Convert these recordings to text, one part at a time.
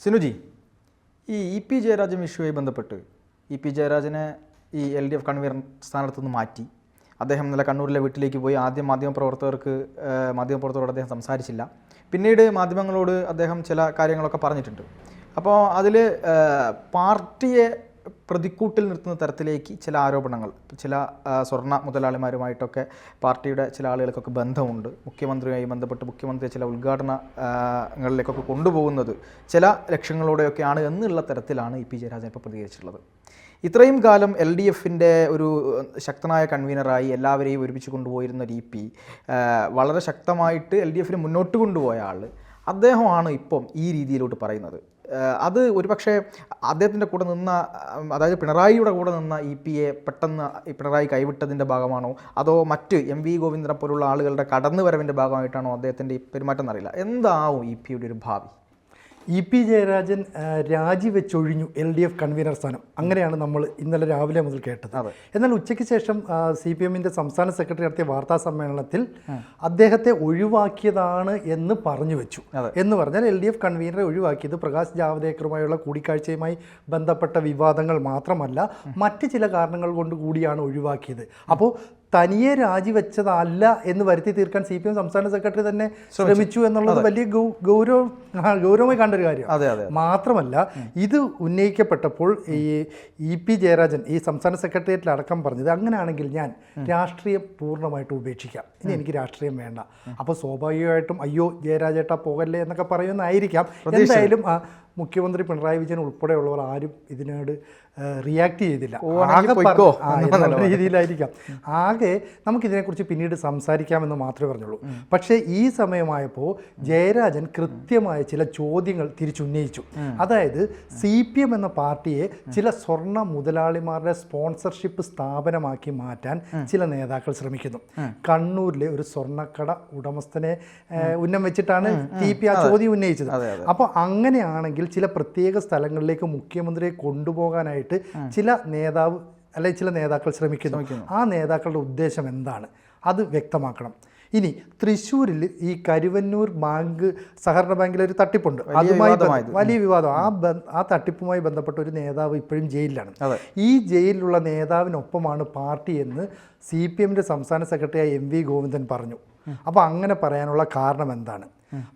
സിനുജി, ഈ പി ജയരാജൻ ഇഷ്യൂമായി ബന്ധപ്പെട്ട് പി ജയരാജനെ ഈ LDF കൺവീനർ സ്ഥാനത്തു നിന്ന് മാറ്റി. അദ്ദേഹം ഇന്നലെ കണ്ണൂരിലെ വീട്ടിലേക്ക് പോയി. ആദ്യം മാധ്യമപ്രവർത്തകരോട് അദ്ദേഹം സംസാരിച്ചില്ല. പിന്നീട് മാധ്യമങ്ങളോട് അദ്ദേഹം ചില കാര്യങ്ങളൊക്കെ പറഞ്ഞിട്ടുണ്ട്. അപ്പോൾ അതിൽ പാർട്ടിയെ പ്രതിക്കൂട്ടിൽ നിർത്തുന്ന തരത്തിലേക്ക് ചില ആരോപണങ്ങൾ, ചില സ്വർണ്ണ മുതലാളിമാരുമായിട്ടൊക്കെ പാർട്ടിയുടെ ചില ആളുകൾക്കൊക്കെ ബന്ധമുണ്ട്. മുഖ്യമന്ത്രിയുമായി ബന്ധപ്പെട്ട് മുഖ്യമന്ത്രിയെ ചില ഉദ്ഘാടനങ്ങളിലേക്കൊക്കെ കൊണ്ടുപോകുന്നത് ചില ലക്ഷ്യങ്ങളോടെയൊക്കെയാണ് എന്നുള്ള തരത്തിലാണ് പി ജയരാജൻ ഇപ്പോൾ പ്രതികരിച്ചിട്ടുള്ളത്. ഇത്രയും കാലം LDFൻ്റെ ഒരു ശക്തനായ കൺവീനറായി എല്ലാവരെയും ഒരുമിച്ച് കൊണ്ടുപോയിരുന്ന പി വളരെ ശക്തമായിട്ട് LDFന് മുന്നോട്ട് കൊണ്ടുപോയ ആൾ അദ്ദേഹമാണ് ഇപ്പം ഈ രീതിയിലോട്ട് പറയുന്നത്. അത് ഒരുപക്ഷെ അദ്ദേഹത്തിൻ്റെ കൂടെ നിന്ന, അതായത് പിണറായിയുടെ കൂടെ നിന്ന പിയെ പെട്ടെന്ന് പിണറായി കൈവിട്ടതിൻ്റെ ഭാഗമാണോ, അതോ മറ്റ് MV ഗോവിന്ദനെ പോലുള്ള ആളുകളുടെ കടന്നുവരവിൻ്റെ ഭാഗമായിട്ടാണോ അദ്ദേഹത്തിൻ്റെ ഈ പെരുമാറ്റം എന്നറിയില്ല. എന്താവും പിയുടെ ഒരു ഭാവി? പി ജയരാജൻ രാജിവെച്ചൊഴിഞ്ഞു LDF കൺവീനർ സ്ഥാനം. അങ്ങനെയാണ് നമ്മൾ ഇന്നലെ രാവിലെ മുതൽ കേട്ടത്. എന്നാൽ ഉച്ചയ്ക്ക് ശേഷം CPMൻ്റെ സംസ്ഥാന സെക്രട്ടറി നടത്തിയ വാർത്താ സമ്മേളനത്തിൽ അദ്ദേഹത്തെ ഒഴിവാക്കിയതാണ് എന്ന് പറഞ്ഞു വെച്ചു. എന്ന് പറഞ്ഞാൽ LDF കൺവീനറെ ഒഴിവാക്കിയത് പ്രകാശ് ജാവ്ദേക്കറുമായുള്ള കൂടിക്കാഴ്ചയുമായി ബന്ധപ്പെട്ട വിവാദങ്ങൾ മാത്രമല്ല, മറ്റ് ചില കാരണങ്ങൾ കൊണ്ട് കൂടിയാണ് ഒഴിവാക്കിയത്. അപ്പോൾ തനിയെ രാജിവെച്ചതല്ല എന്ന് വരുത്തി തീർക്കാൻ CPM സംസ്ഥാന സെക്രട്ടറി തന്നെ ശ്രമിച്ചു എന്നുള്ളത് വലിയ ഗൗരവമായി കണ്ടൊരു കാര്യമാണ്. മാത്രമല്ല, ഇത് ഉന്നയിക്കപ്പെട്ടപ്പോൾ പി ജയരാജൻ ഈ സംസ്ഥാന സെക്രട്ടേറിയറ്റിൽ അടക്കം പറഞ്ഞത്, അങ്ങനെയാണെങ്കിൽ ഞാൻ രാഷ്ട്രീയം പൂർണ്ണമായിട്ട് ഉപേക്ഷിക്കാം, ഇനി എനിക്ക് രാഷ്ട്രീയം വേണ്ട. അപ്പോൾ സ്വാഭാവികമായിട്ടും അയ്യോ ജയരാജേട്ടാ പോകല്ലേ എന്നൊക്കെ പറയുന്നതായിരിക്കാം. എന്തായാലും മുഖ്യമന്ത്രി പിണറായി വിജയൻ ഉൾപ്പെടെയുള്ളവർ ആരും ഇതിനോട് റിയാക്ട് ചെയ്തില്ല. രീതിയിലായിരിക്കാം. ആകെ നമുക്കിതിനെക്കുറിച്ച് പിന്നീട് സംസാരിക്കാമെന്ന് മാത്രമേ പറഞ്ഞുള്ളൂ. പക്ഷേ ഈ സമയമായപ്പോൾ ജയരാജൻ കൃത്യമായ ചില ചോദ്യങ്ങൾ തിരിച്ചുന്നയിച്ചു. അതായത് CPM എന്ന പാർട്ടിയെ ചില സ്വർണ്ണ മുതലാളിമാരുടെ സ്പോൺസർഷിപ്പ് സ്ഥാപനമാക്കി മാറ്റാൻ ചില നേതാക്കൾ ശ്രമിക്കുന്നു. കണ്ണൂരിലെ ഒരു സ്വർണ്ണക്കട ഉടമസ്ഥനെ ഉന്നം വെച്ചിട്ടാണ് TP ആ ചോദ്യം ഉന്നയിച്ചത്. അപ്പോൾ അങ്ങനെയാണെങ്കിൽ ചില പ്രത്യേക സ്ഥലങ്ങളിലേക്ക് മുഖ്യമന്ത്രിയെ കൊണ്ടുപോകാനായിട്ട് ചില നേതാക്കൾ ശ്രമിക്കുന്നു. ആ നേതാക്കളുടെ ഉദ്ദേശം എന്താണ്, അത് വ്യക്തമാക്കണം. ഇനി തൃശ്ശൂരിൽ ഈ കരുവന്നൂർ സഹകരണ ബാങ്കിലെ ഒരു തട്ടിപ്പുണ്ട്, അതുമായി വലിയ വിവാദം. ആ തട്ടിപ്പുമായി ബന്ധപ്പെട്ട ഒരു നേതാവ് ഇപ്പോഴും ജയിലിലാണ്. ഈ ജയിലിലുള്ള നേതാവിനൊപ്പമാണ് പാർട്ടി എന്ന് CPMൻ്റെ സംസ്ഥാന സെക്രട്ടറിയായ MV ഗോവിന്ദൻ പറഞ്ഞു. അപ്പോൾ അങ്ങനെ പറയാനുള്ള കാരണം എന്താണ്?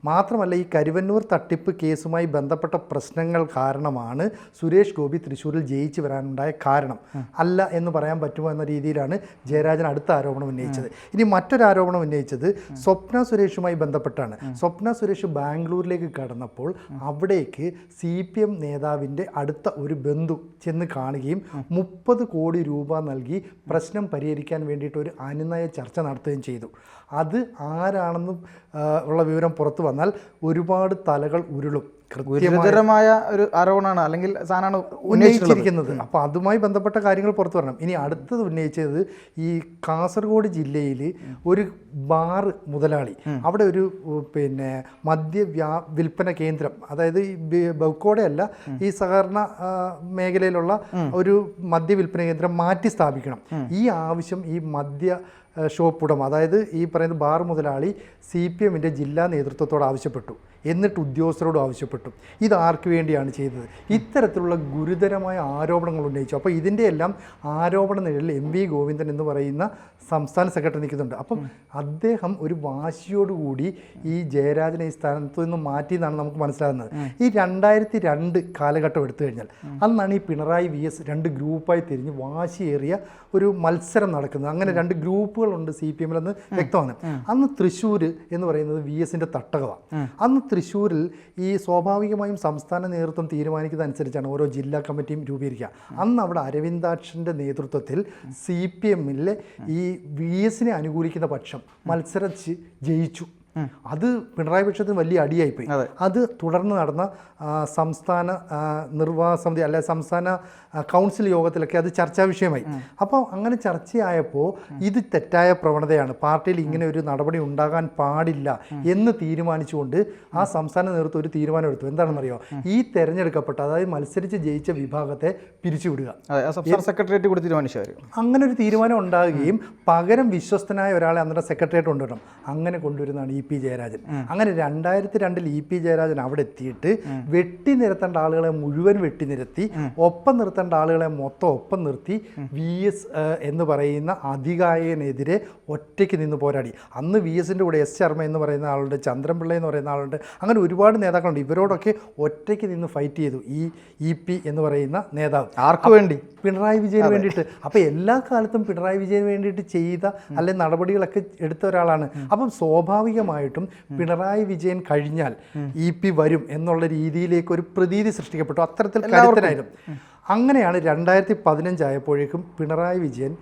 മാത്രമല്ല, ഈ കരുവന്നൂർ തട്ടിപ്പ് കേസുമായി ബന്ധപ്പെട്ട പ്രശ്നങ്ങൾ കാരണമാണ് സുരേഷ് ഗോപി തൃശ്ശൂരിൽ ജയിച്ചു വരാനുണ്ടായ കാരണം. അല്ല എന്ന് പറയാൻ പറ്റുമോ എന്ന രീതിയിലാണ് ജയരാജൻ അടുത്ത ആരോപണം ഉന്നയിച്ചത്. ഇനി മറ്റൊരു ആരോപണം ഉന്നയിച്ചത് സ്വപ്ന സുരേഷുമായി ബന്ധപ്പെട്ടാണ്. സ്വപ്ന സുരേഷ് ബാംഗ്ലൂരിലേക്ക് കടന്നപ്പോൾ അവിടേക്ക് CPM നേതാവിൻ്റെ അടുത്ത ഒരു ബന്ധു ചെന്ന് കാണുകയും 30 കോടി രൂപ നൽകി പ്രശ്നം പരിഹരിക്കാൻ വേണ്ടിയിട്ട് ഒരു അനുനയ ചർച്ച നടത്തുകയും ചെയ്തു. അത് ആരാണെന്നും ഉള്ള വിവരം പുറത്തു വന്നാൽ ഒരുപാട് തലകൾ ഉരുളും. ഗുരുതരമായ ഒരു ആരോപണമാണ്, അല്ലെങ്കിൽ സാധനമാണ് ഉന്നയിച്ചിരിക്കുന്നത്. അപ്പോൾ അതുമായി ബന്ധപ്പെട്ട കാര്യങ്ങൾ പുറത്തു വരണം. ഇനി അടുത്തത് ഉന്നയിച്ചത് ഈ കാസർഗോഡ് ജില്ലയിൽ ഒരു ബാർ മുതലാളി, അവിടെ ഒരു മദ്യ വിൽപ്പന കേന്ദ്രം, അതായത് ബൗക്കോടെ അല്ല, ഈ സഹകരണ മേഖലയിലുള്ള ഒരു മദ്യ വിൽപ്പന കേന്ദ്രം മാറ്റി സ്ഥാപിക്കണം. ഈ ആവശ്യം ഈ മദ്യ ഷോപ്പ് ഉടമ, അതായത് ഈ പറയുന്ന ബാർ മുതലാളി CPMൻ്റെ ജില്ലാ നേതൃത്വത്തോട് ആവശ്യപ്പെട്ടു. എന്നിട്ട് ഉദ്യോഗസ്ഥരോട് ആവശ്യപ്പെട്ടു. ഇത് ആർക്ക് വേണ്ടിയാണ് ചെയ്തത്? ഇത്തരത്തിലുള്ള ഗുരുതരമായ ആരോപണങ്ങൾ ഉന്നയിച്ചു. അപ്പോൾ ഇതിൻ്റെ എല്ലാം ആരോപണ നിഴലിൽ MV ഗോവിന്ദൻ എന്ന് പറയുന്ന സംസ്ഥാന സെക്രട്ടറി നിൽക്കുന്നുണ്ട്. അപ്പം അദ്ദേഹം ഒരു വാശിയോടുകൂടി ഈ ജയരാജനെ ഈ സ്ഥാനത്ത് നിന്ന് മാറ്റി എന്നാണ് നമുക്ക് മനസ്സിലാകുന്നത്. ഈ 2002 കാലഘട്ടം എടുത്തു കഴിഞ്ഞാൽ അന്നാണ് ഈ പിണറായി VS 2 ഗ്രൂപ്പായി തിരിഞ്ഞ് വാശിയേറിയ ഒരു മത്സരം നടക്കുന്നത്. അങ്ങനെ 2 ഗ്രൂപ്പുകളുണ്ട് CPMലെന്ന് വ്യക്തമാണ്. അന്ന് തൃശ്ശൂർ എന്ന് പറയുന്നത് VSൻ്റെ തട്ടകമാണ്. അന്ന് തൃശ്ശൂരിൽ ഈ സ്വാഭാവികമായും സംസ്ഥാന നേതൃത്വം തീരുമാനിക്കുന്നതനുസരിച്ചാണ് ഓരോ ജില്ലാ കമ്മിറ്റിയും രൂപീകരിക്കുക. അന്ന് അവിടെ അരവിന്ദാക്ഷൻ്റെ നേതൃത്വത്തിൽ CPMലെ ഈ VSനെ അനുകൂലിക്കുന്ന പക്ഷം മത്സരിച്ച് ജയിച്ചു. അത് പിണറായി പക്ഷത്തിന് വലിയ അടിയായിപ്പോയി. അത് തുടർന്ന് നടന്ന സംസ്ഥാന നിർവാഹക സമിതി അല്ലെ സംസ്ഥാന കൗൺസിൽ യോഗത്തിലൊക്കെ അത് ചർച്ചാ വിഷയമായി. അപ്പോൾ അങ്ങനെ ചർച്ചയായപ്പോൾ ഇത് തെറ്റായ പ്രവണതയാണ്, പാർട്ടിയിൽ ഇങ്ങനെ ഒരു നടപടി ഉണ്ടാകാൻ പാടില്ല എന്ന് തീരുമാനിച്ചുകൊണ്ട് ആ സംസ്ഥാന നേതൃത്വം ഒരു തീരുമാനമെടുത്തു. എന്താണെന്നറിയോ? ഈ തെരഞ്ഞെടുക്കപ്പെട്ട, അതായത് മത്സരിച്ച് ജയിച്ച വിഭാഗത്തെ പിരിച്ചുവിടുക. സെക്രട്ടേറിയറ്റ് കൂടി തീരുമാനിച്ചു. അങ്ങനെ ഒരു തീരുമാനം ഉണ്ടാകുകയും പകരം വിശ്വസ്തനായ ഒരാളെ അന്നേരം സെക്രട്ടേറിയറ്റ് കൊണ്ടുവരണം. അങ്ങനെ കൊണ്ടുവരുന്നതാണ് പി ജയരാജൻ. അങ്ങനെ 2002 ഇ.പി. ജയരാജൻ അവിടെ എത്തിയിട്ട് വെട്ടി നിരത്തേണ്ട ആളുകളെ മുഴുവൻ വെട്ടി നിരത്തി, ഒപ്പം നിർത്തേണ്ട ആളുകളെ മൊത്തം ഒപ്പം നിർത്തി VS എന്ന് പറയുന്ന അധികായകനെതിരെ ഒറ്റയ്ക്ക് നിന്ന് പോരാടി. അന്ന് VSൻ്റെ കൂടെ S. ശർമ്മ എന്ന് പറയുന്ന ആളുണ്ട്, ചന്ദ്രൻപിള്ള എന്ന് പറയുന്ന ആളുണ്ട്, അങ്ങനെ ഒരുപാട് നേതാക്കളുണ്ട്. ഇവരോടൊക്കെ ഒറ്റയ്ക്ക് നിന്ന് ഫൈറ്റ് ചെയ്തു ഈ ഇ.പി. എന്ന് പറയുന്ന നേതാവ്. ആർക്ക് വേണ്ടി? പിണറായി വിജയന് വേണ്ടിയിട്ട്. അപ്പോൾ എല്ലാ കാലത്തും പിണറായി വിജയന് വേണ്ടിയിട്ട് ചെയ്ത അല്ലെങ്കിൽ നടപടികളൊക്കെ എടുത്ത ഒരാളാണ്. അപ്പം സ്വാഭാവികമായിട്ടും പിണറായി വിജയൻ കഴിഞ്ഞാൽ ഇ.പി. വരും എന്നുള്ള രീതിയിലേക്ക് ഒരു പ്രതീതി സൃഷ്ടിക്കപ്പെട്ടു. അത്തരത്തിൽ കരുത്തനായിരുന്നു. അങ്ങനെയാണ് 2015 ആയപ്പോഴേക്കും പിണറായി വിജയൻ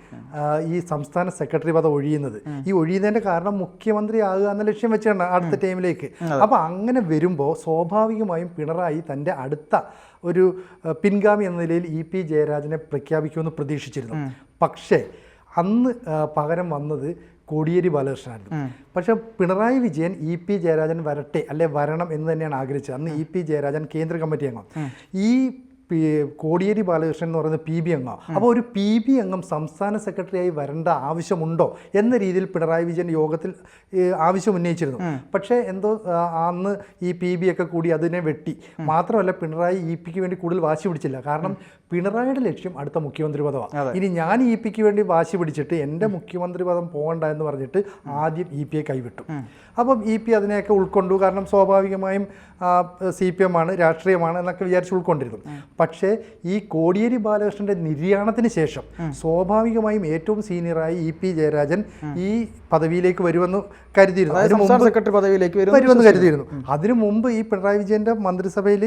ഈ സംസ്ഥാന സെക്രട്ടറി പദം ഒഴിയുന്നത്. ഈ ഒഴിയുന്നതിൻ്റെ കാരണം മുഖ്യമന്ത്രി ആകുക എന്ന ലക്ഷ്യം വെച്ചാണ് അടുത്ത ടൈമിലേക്ക്. അപ്പോൾ അങ്ങനെ വരുമ്പോൾ സ്വാഭാവികമായും പിണറായി തൻ്റെ അടുത്ത ഒരു പിൻഗാമി എന്ന നിലയിൽ ഇ.പി. ജയരാജനെ പ്രഖ്യാപിക്കുമെന്ന് പ്രതീക്ഷിച്ചിരുന്നു. പക്ഷേ അന്ന് പകരം വന്നത് കോടിയേരി ബാലകൃഷ്ണനായിരുന്നു. പക്ഷേ പിണറായി വിജയൻ ഇ.പി. ജയരാജൻ വരട്ടെ അല്ലെ വരണം എന്ന് തന്നെയാണ് ആഗ്രഹിച്ചത്. അന്ന് ഇ.പി. ജയരാജൻ കേന്ദ്ര കമ്മിറ്റി അംഗം, ഈ കോടിയേരി ബാലകൃഷ്ണൻ എന്ന് പറയുന്ന PB അംഗം. അപ്പോൾ ഒരു PB അംഗം സംസ്ഥാന സെക്രട്ടറിയായി വരേണ്ട ആവശ്യമുണ്ടോ എന്ന രീതിയിൽ പിണറായി വിജയൻ യോഗത്തിൽ ആവശ്യം ഉന്നയിച്ചിരുന്നു. പക്ഷേ എന്തോ അന്ന് ഈ PB ഒക്കെ കൂടി അതിനെ വെട്ടി. മാത്രമല്ല പിണറായി ഇ.പിക്ക് വേണ്ടി കൂടുതൽ വാശി പിടിച്ചില്ല. കാരണം പിണറായിയുടെ ലക്ഷ്യം അടുത്ത മുഖ്യമന്ത്രി പദമാണ്. ഇനി ഞാൻ ഇ.പിക്ക് വേണ്ടി വാശി പിടിച്ചിട്ട് എൻ്റെ മുഖ്യമന്ത്രി പദം പോകണ്ട എന്ന് പറഞ്ഞിട്ട് ആദ്യം ഇ.പിയെ കൈവിട്ടു. അപ്പം ഇ.പി. അതിനെയൊക്കെ ഉൾക്കൊണ്ടു. കാരണം സ്വാഭാവികമായും CPM ആണ്, രാഷ്ട്രീയമാണ് എന്നൊക്കെ വിചാരിച്ച് ഉൾക്കൊണ്ടിരുന്നു. പക്ഷേ ഈ കോടിയേരി ബാലകൃഷ്ണൻ്റെ നിര്യാണത്തിന് ശേഷം സ്വാഭാവികമായും ഏറ്റവും സീനിയറായി ഇ.പി. ജയരാജൻ ഈ പദവിയിലേക്ക് വരുമെന്ന് കരുതിയിരുന്നു. സെക്രട്ടറി പദവിയിലേക്ക് വരുമെന്ന് കരുതിയിരുന്നു. അതിനു മുമ്പ് ഈ പിണറായി വിജയൻ്റെ മന്ത്രിസഭയിൽ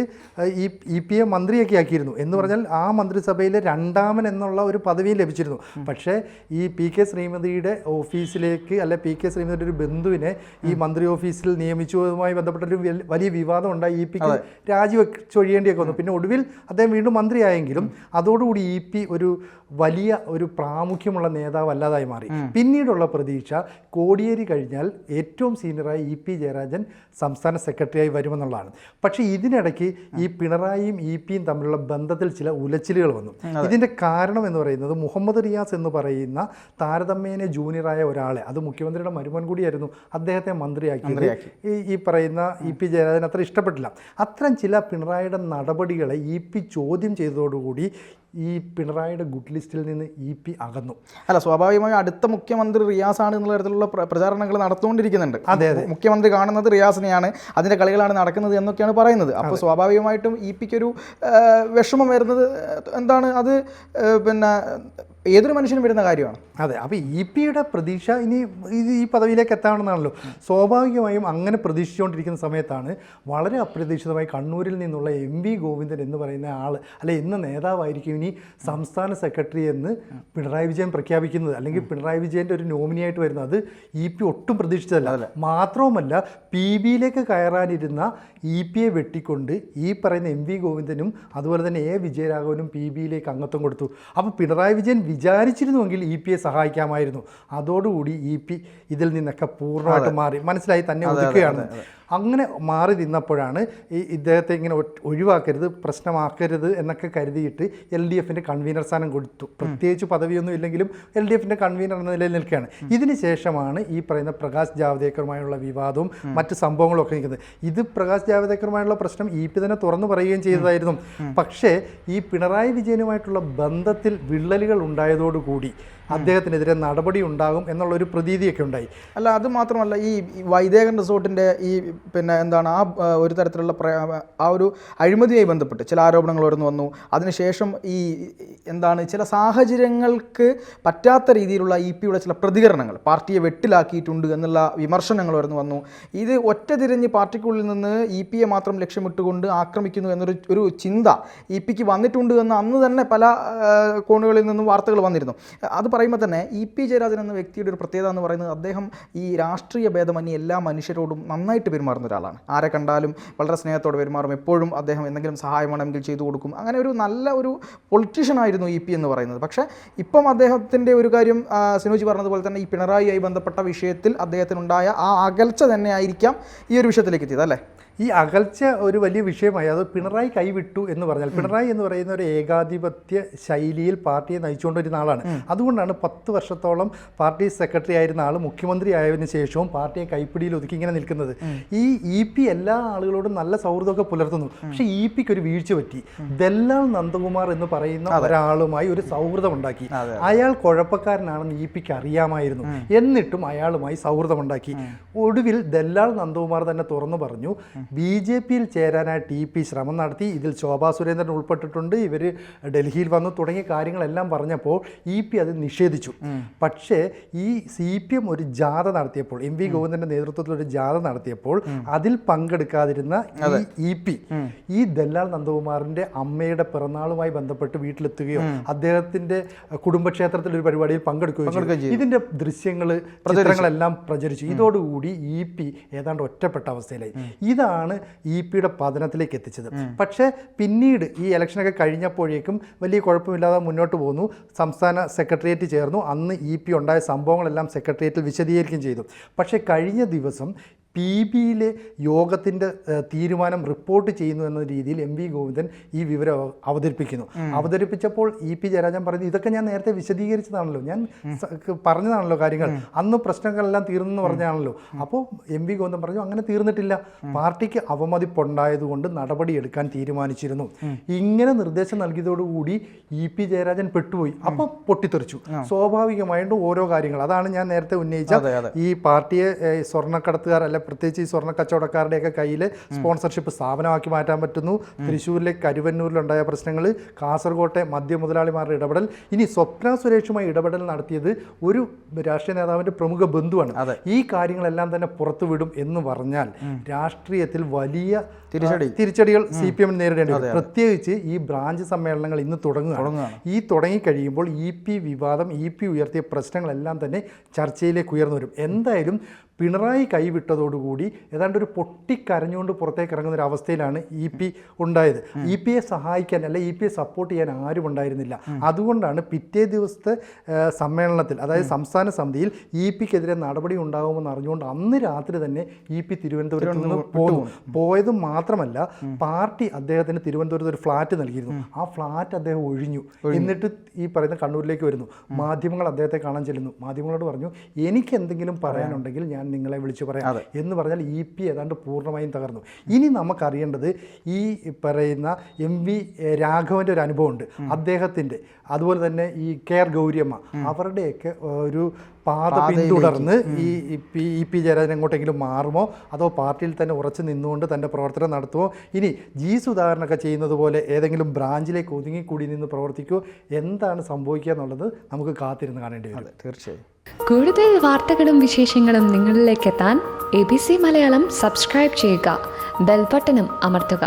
ഇ.പിയെ മന്ത്രിയൊക്കെ ആക്കിയിരുന്നു. എന്ന് പറഞ്ഞാൽ ആ മന്ത്രിസഭയിൽ രണ്ടാമൻ എന്നുള്ള ഒരു പദവിയും ലഭിച്ചിരുന്നു. പക്ഷേ ഈ P.K. ശ്രീമതിയുടെ ഓഫീസിലേക്ക് അല്ലെ P.K. ശ്രീമതിയുടെ ഒരു ബന്ധുവിനെ ഈ മന്ത്രി ഓഫീസിൽ നിയമിച്ചതുമായി ബന്ധപ്പെട്ടൊരു വലിയ വിവാദം ഉണ്ടായി. ഇ.പിക്ക് രാജിവെച്ചൊഴിയേണ്ടിയൊക്കെ വന്നു. പിന്നെ ഒടുവിൽ അദ്ദേഹം വീണ്ടും മന്ത്രിയായെങ്കിലും അതോടുകൂടി ഇ.പി. ഒരു വലിയ ഒരു പ്രാമുഖ്യമുള്ള നേതാവ് അല്ലാതായി മാറി. പിന്നീടുള്ള പ്രതീക്ഷ കോടിയേരി കഴിഞ്ഞാൽ ഏറ്റവും സീനിയറായി ഇ.പി. ജയരാജൻ സംസ്ഥാന സെക്രട്ടറിയായി വരുമെന്നുള്ളതാണ്. പക്ഷേ ഇതിനിടയ്ക്ക് ഈ പിണറായിയും ഇ.പിയും തമ്മിലുള്ള ബന്ധത്തിൽ ചില ഉലച്ചിലുകൾ വന്നു. ഇതിൻ്റെ കാരണം എന്ന് പറയുന്നത് മുഹമ്മദ് റിയാസ് എന്ന് പറയുന്ന താരതമ്യേന ജൂനിയറായ ഒരാളെ, അത് മുഖ്യമന്ത്രിയുടെ മരുമകൻ കൂടിയായിരുന്നു, അദ്ദേഹത്തെ മന്ത്രിയാക്കിയത് ഈ പറയുന്ന ഇ.പി. ജയരാജൻ അത്ര ഇഷ്ടപ്പെട്ടില്ല. അത്തരം ചില പിണറായിയുടെ നടപടികളെ ഇ.പി. ചോദ്യം ചെയ്തതോടുകൂടി ഈ പിണറായിയുടെ ഗുഡ് ലിസ്റ്റിൽ നിന്ന് ഇ.പി. അകന്നു. അല്ല, സ്വാഭാവികമായും അടുത്ത മുഖ്യമന്ത്രി റിയാസ് ആണ് എന്നുള്ള തരത്തിലുള്ള പ്രചാരണങ്ങൾ നടത്തുകൊണ്ടിരിക്കുന്നുണ്ട്. അതെ, മുഖ്യമന്ത്രി കാണുന്നത് റിയാസിനെയാണ്, അതിൻ്റെ കളികളാണ് നടക്കുന്നത് എന്നൊക്കെയാണ് പറയുന്നത്. അപ്പോൾ സ്വാഭാവികമായിട്ടും ഇ.പിക്ക് ഒരു വിഷമം വരുന്നത് എന്താണ്, അത് പിന്നെ ഏതൊരു മനുഷ്യനും വരുന്ന കാര്യമാണ്. അതെ. അപ്പോൾ ഇ.പിയുടെ പ്രതീക്ഷ ഇനി ഈ പദവിയിലേക്ക് എത്താമെന്നാണല്ലോ. സ്വാഭാവികമായും അങ്ങനെ പ്രതീക്ഷിച്ചുകൊണ്ടിരിക്കുന്ന സമയത്താണ് വളരെ അപ്രതീക്ഷിതമായി കണ്ണൂരിൽ നിന്നുള്ള M.V. ഗോവിന്ദൻ എന്ന് പറയുന്ന ആൾ, അല്ലെ ഇന്ന് നേതാവായിരിക്കും ഇനി സംസ്ഥാന സെക്രട്ടറി എന്ന് പിണറായി വിജയൻ പ്രഖ്യാപിക്കുന്നത്, അല്ലെങ്കിൽ പിണറായി വിജയൻ്റെ ഒരു നോമിനിയായിട്ട് വരുന്നത്. അത് ഇ.പി. ഒട്ടും പ്രതീക്ഷിച്ചതല്ല. മാത്രവുമല്ല PBയിലേക്ക് കയറാനിരുന്ന ഇ.പിയെ വെട്ടിക്കൊണ്ട് ഈ പറയുന്ന M.V. ഗോവിന്ദനും അതുപോലെ തന്നെ A. വിജയരാഘവനും PBയിലേക്ക് അംഗത്വം കൊടുത്തു. അപ്പോൾ പിണറായി വിജയൻ വിചാരിച്ചിരുന്നുവെങ്കിൽ ഇ.പിയെ സഹായിക്കാമായിരുന്നു. അതോടുകൂടി ഇ.പി. ഇതിൽ നിന്നൊക്കെ പൂർണ്ണമായിട്ട് മാറി, മനസ്സിലായി, തന്നെ ഒതുക്കുകയാണ്. അങ്ങനെ മാറി നിന്നപ്പോഴാണ് ഇദ്ദേഹത്തെ ഇങ്ങനെ ഒഴിവാക്കരുത്, പ്രശ്നമാക്കരുത് എന്നൊക്കെ കരുതിയിട്ട് LDFൻ്റെ കൺവീനർ സ്ഥാനം കൊടുത്തു. പ്രത്യേകിച്ച് പദവിയൊന്നും ഇല്ലെങ്കിലും LDFൻ്റെ കൺവീനർ എന്ന നിലയിൽ നിൽക്കുകയാണ്. ഇതിന് ശേഷമാണ് ഈ പറയുന്ന പ്രകാശ് ജാവ്ദേക്കറുമായുള്ള വിവാദവും മറ്റ് സംഭവങ്ങളും ഒക്കെ നിൽക്കുന്നത്. ഇത് പ്രകാശ് ജാവ്ദേക്കറുമായുള്ള പ്രശ്നം ഇ.പി. തന്നെ തുറന്നു പറയുകയും ചെയ്തതായിരുന്നു. പക്ഷേ ഈ പിണറായി വിജയനുമായിട്ടുള്ള ബന്ധത്തിൽ വിള്ളലുകൾ ഉണ്ടായതോടുകൂടി അദ്ദേഹത്തിനെതിരെ നടപടി ഉണ്ടാകും എന്നുള്ളൊരു പ്രതീതിയൊക്കെ ഉണ്ടായി. അല്ല, അത് മാത്രമല്ല, ഈ വൈദേകൻ റിസോർട്ടിൻ്റെ ഈ പിന്നെ എന്താണ് ഒരു തരത്തിലുള്ള ആ ഒരു അഴിമതിയായി ബന്ധപ്പെട്ട് ചില ആരോപണങ്ങൾ ഉയർന്നു വന്നു. അതിനുശേഷം ഈ എന്താണ് ചില സാഹചര്യങ്ങൾക്ക് പറ്റാത്ത രീതിയിലുള്ള ഇ.പിയുടെ ചില പ്രതികരണങ്ങൾ പാർട്ടിയെ വെട്ടിലാക്കിയിട്ടുണ്ട് എന്നുള്ള വിമർശനങ്ങൾ ഉയർന്നു വന്നു. ഇത് ഒറ്റ തിരിഞ്ഞ് പാർട്ടിക്കുള്ളിൽ നിന്ന് ഇ.പിയെ മാത്രം ലക്ഷ്യമിട്ടുകൊണ്ട് ആക്രമിക്കുന്നു എന്നൊരു ചിന്ത ഇ.പിക്ക് വന്നിട്ടുണ്ട് എന്ന് അന്ന് തന്നെ പല കോണുകളിൽ നിന്നും വാർത്തകൾ വന്നിരുന്നു. അത് പറയുമ്പോൾ തന്നെ ഇ.പി. ജയരാജൻ എന്ന വ്യക്തിയുടെ ഒരു പ്രത്യേകത എന്ന് പറയുന്നത് അദ്ദേഹം ഈ രാഷ്ട്രീയ ഭേദമന്യേ എല്ലാ മനുഷ്യരോടും നന്നായിട്ട് പെരുമാറുന്ന ഒരാളാണ്. ആരെ കണ്ടാലും വളരെ സ്നേഹത്തോടെ പെരുമാറും. എപ്പോഴും അദ്ദേഹം എന്തെങ്കിലും സഹായം വേണമെങ്കിൽ ചെയ്തു കൊടുക്കും. അങ്ങനെ ഒരു നല്ല ഒരു പൊളിറ്റീഷ്യൻ ആയിരുന്നു ഇ.പി. എന്ന് പറയുന്നത്. പക്ഷേ ഇപ്പം അദ്ദേഹത്തിൻ്റെ ഒരു കാര്യം സിനോജി പറഞ്ഞതുപോലെ തന്നെ ഈ പിണറായിയായി ബന്ധപ്പെട്ട വിഷയത്തിൽ അദ്ദേഹത്തിനുണ്ടായ ആ അകൽച്ച തന്നെ ആയിരിക്കാം ഈ ഒരു വിഷയത്തിലേക്ക് എത്തിയത്, അല്ലേ? ഈ അകൽച്ച ഒരു വലിയ വിഷയമായി. അത് പിണറായി കൈവിട്ടു എന്ന് പറഞ്ഞാൽ, പിണറായി എന്ന് പറയുന്ന ഒരു ഏകാധിപത്യ ശൈലിയിൽ പാർട്ടിയെ നയിച്ചുകൊണ്ടിരുന്ന ആളാണ്. അതുകൊണ്ടാണ് 10 വർഷത്തോളം പാർട്ടി സെക്രട്ടറി ആയിരുന്ന ആൾ മുഖ്യമന്ത്രി ആയതിനു ശേഷവും പാർട്ടിയെ കൈപ്പിടിയിൽ ഒതുക്കി ഇങ്ങനെ നിൽക്കുന്നത്. ഈ EP എല്ലാ ആളുകളോടും നല്ല സൗഹൃദമൊക്കെ പുലർത്തുന്നു. പക്ഷേ EP-ക്ക് ഒരു വീഴ്ച പറ്റി. ദല്ലാൽ നന്ദകുമാർ എന്ന് പറയുന്ന ഒരാളുമായി ഒരു സൗഹൃദം ഉണ്ടാക്കി. അയാൾ കുഴപ്പക്കാരനാണെന്ന് EP-ക്ക് അറിയാമായിരുന്നു. എന്നിട്ടും അയാളുമായി സൗഹൃദമുണ്ടാക്കി. ഒടുവിൽ ദല്ലാൽ നന്ദകുമാർ തന്നെ തുറന്നു പറഞ്ഞു, BJP-യിൽ ചേരാനായി TP ശ്രമം നടത്തി, ഇതിൽ ശോഭാ സുരേന്ദ്രൻ ഉൾപ്പെട്ടിട്ടുണ്ട്, ഇവർ ഡൽഹിയിൽ വന്നു തുടങ്ങിയ കാര്യങ്ങളെല്ലാം പറഞ്ഞപ്പോൾ EP അത് നിഷേധിച്ചു. പക്ഷേ ഈ CPM ഒരു ജാഥ നടത്തിയപ്പോൾ, MV ഗോവിന്ദൻ്റെ നേതൃത്വത്തിൽ ഒരു ജാഥ നടത്തിയപ്പോൾ അതിൽ പങ്കെടുക്കാതിരുന്ന ഈ EP ഈ ദല്ലാൽ നന്ദകുമാറിൻ്റെ അമ്മയുടെ പിറന്നാളുമായി ബന്ധപ്പെട്ട് വീട്ടിലെത്തുകയോ അദ്ദേഹത്തിൻ്റെ കുടുംബക്ഷേത്രത്തിൽ ഒരു പരിപാടിയിൽ പങ്കെടുക്കുകയോ ചെയ്തു. ഇതിൻ്റെ ദൃശ്യങ്ങൾ, ചിത്രങ്ങളെല്ലാം പ്രചരിച്ചു. ഇതോടുകൂടി EP ഏതാണ്ട് ഒറ്റപ്പെട്ട അവസ്ഥയിലായി. ഇതാണ് EP-യുടെ പതനത്തിലേക്ക് എത്തിച്ചത്. പക്ഷേ പിന്നീട് ഈ ഇലക്ഷനൊക്കെ കഴിഞ്ഞപ്പോഴേക്കും വലിയ കുഴപ്പമില്ലാതെ മുന്നോട്ട് പോന്നു. സംസ്ഥാന സെക്രട്ടേറിയറ്റ് ചേർന്നു. അന്ന് EP ഉണ്ടായ സംഭവങ്ങളെല്ലാം സെക്രട്ടേറിയറ്റിൽ വിശദീകരിക്കുകയും ചെയ്തു. പക്ഷേ കഴിഞ്ഞ ദിവസം PB-യിലെ യോഗത്തിൻ്റെ തീരുമാനം റിപ്പോർട്ട് ചെയ്യുന്നു എന്ന രീതിയിൽ MV ഗോവിന്ദൻ ഈ വിവരം അവതരിപ്പിച്ചപ്പോൾ EP ജയരാജൻ പറഞ്ഞു, ഇതൊക്കെ ഞാൻ നേരത്തെ വിശദീകരിച്ചതാണല്ലോ, ഞാൻ പറഞ്ഞതാണല്ലോ കാര്യങ്ങൾ, അന്ന് പ്രശ്നങ്ങളെല്ലാം തീർന്നെന്ന് പറഞ്ഞാണല്ലോ. അപ്പോൾ MV ഗോവിന്ദൻ പറഞ്ഞു, അങ്ങനെ തീർന്നിട്ടില്ല, പാർട്ടിക്ക് അവമതിപ്പുണ്ടായതുകൊണ്ട് നടപടിയെടുക്കാൻ തീരുമാനിച്ചിരുന്നു. ഇങ്ങനെ നിർദ്ദേശം നൽകിയതോടുകൂടി EP ജയരാജൻ പെട്ടുപോയി. അപ്പോൾ പൊട്ടിത്തെറിച്ചു. സ്വാഭാവികമായിട്ടും ഓരോ കാര്യങ്ങൾ, അതാണ് ഞാൻ നേരത്തെ ഉന്നയിച്ച ഈ പാർട്ടിയെ സ്വർണ്ണക്കടത്തുകാർ അല്ല, പ്രത്യേകിച്ച് ഈ സ്വർണ്ണ കച്ചവടക്കാരുടെയൊക്കെ കയ്യിൽ സ്പോൺസർഷിപ്പ് സ്ഥാപനമാക്കി മാറ്റാൻ പറ്റുന്നു. തൃശ്ശൂരിലെ കരുവന്നൂരിലുണ്ടായ പ്രശ്നങ്ങൾ, കാസർകോട്ടെ മദ്യ മുതലാളിമാരുടെ ഇടപെടൽ, ഇനി സ്വപ്ന സുരേഷുമായി ഇടപെടൽ നടത്തിയത് ഒരു രാഷ്ട്രീയ നേതാവിൻ്റെ പ്രമുഖ ബന്ധുവാണ്. ഈ കാര്യങ്ങളെല്ലാം തന്നെ പുറത്തുവിടും എന്ന് പറഞ്ഞാൽ രാഷ്ട്രീയത്തിൽ വലിയ തിരിച്ചടികൾ CPM നേരിടേണ്ടി വരും. പ്രത്യേകിച്ച് ഈ ബ്രാഞ്ച് സമ്മേളനങ്ങൾ ഇന്ന് തുടങ്ങുകയാണ്. ഈ തുടങ്ങിക്കഴിയുമ്പോൾ EP വിവാദം, EP ഉയർത്തിയ പ്രശ്നങ്ങളെല്ലാം തന്നെ ചർച്ചയിലേക്ക് ഉയർന്നു വരും. എന്തായാലും പിണറായി കൈവിട്ടതോടുകൂടി ഏതാണ്ട് ഒരു പൊട്ടിക്കരഞ്ഞുകൊണ്ട് പുറത്തേക്ക് ഇറങ്ങുന്ന ഒരു അവസ്ഥയിലാണ് EP ഉണ്ടായത്. EP-യെ സഹായിക്കാൻ അല്ല, EP-യെ സപ്പോർട്ട് ചെയ്യാൻ ആരും ഉണ്ടായിരുന്നില്ല. അതുകൊണ്ടാണ് പിറ്റേ ദിവസത്തെ സമ്മേളനത്തിൽ, അതായത് സംസ്ഥാന സമിതിയിൽ EP-ക്കെതിരെ നടപടി ഉണ്ടാകുമെന്ന് അറിഞ്ഞുകൊണ്ട് അന്ന് രാത്രി തന്നെ EP തിരുവനന്തപുരത്ത് നിന്ന് പോയത് മാത്രമല്ല, പാർട്ടി അദ്ദേഹത്തിന് തിരുവനന്തപുരത്ത് ഒരു ഫ്ലാറ്റ് നൽകിയിരുന്നു. ആ ഫ്ലാറ്റ് അദ്ദേഹം ഒഴിഞ്ഞു. എന്നിട്ട് ഈ പറയുന്ന കണ്ണൂരിലേക്ക് വരുന്നു. മാധ്യമങ്ങൾ അദ്ദേഹത്തെ കാണാൻ ചെല്ലുന്നു. മാധ്യമങ്ങളോട് പറഞ്ഞു, എനിക്ക് എന്തെങ്കിലും പറയാനുണ്ടെങ്കിൽ ഞാൻ നിങ്ങളെ വിളിച്ചു പറയാം എന്ന് പറഞ്ഞാൽ EP ഏതാണ്ട് പൂർണ്ണമായും തകർന്നു. ഇനി നമുക്കറിയേണ്ടത് ഈ പറയുന്ന MV രാഘവൻ്റെ ഒരു അനുഭവമുണ്ട്, അദ്ദേഹത്തിൻ്റെ, അതുപോലെ തന്നെ ഈ KR ഗൗരിയമ്മ, അവരുടെയൊക്കെ ഒരു പാത പിന്തുടർന്ന് ഈ EP ജയരാജൻ എങ്ങോട്ടെങ്കിലും മാറുമോ, അതോ പാർട്ടിയിൽ തന്നെ ഉറച്ചു നിന്നുകൊണ്ട് തൻ്റെ പ്രവർത്തനം നടത്തുമോ, ഇനി സുധാകരനൊക്കെ ചെയ്യുന്നത് പോലെ ഏതെങ്കിലും ബ്രാഞ്ചിലേക്ക് ഒതുങ്ങിക്കൂടി നിന്ന് പ്രവർത്തിക്കുമോ, എന്താണ് സംഭവിക്കുക എന്നുള്ളത് നമുക്ക് കാത്തിരുന്ന് കാണേണ്ടി വരും. തീർച്ചയായും. കൂടുതൽ വാർത്തകളും വിശേഷങ്ങളും നിങ്ങളിലേക്ക് എത്താൻ ABC മലയാളം സബ്സ്ക്രൈബ് ചെയ്യുക, ബെൽ ബട്ടണും അമർത്തുക.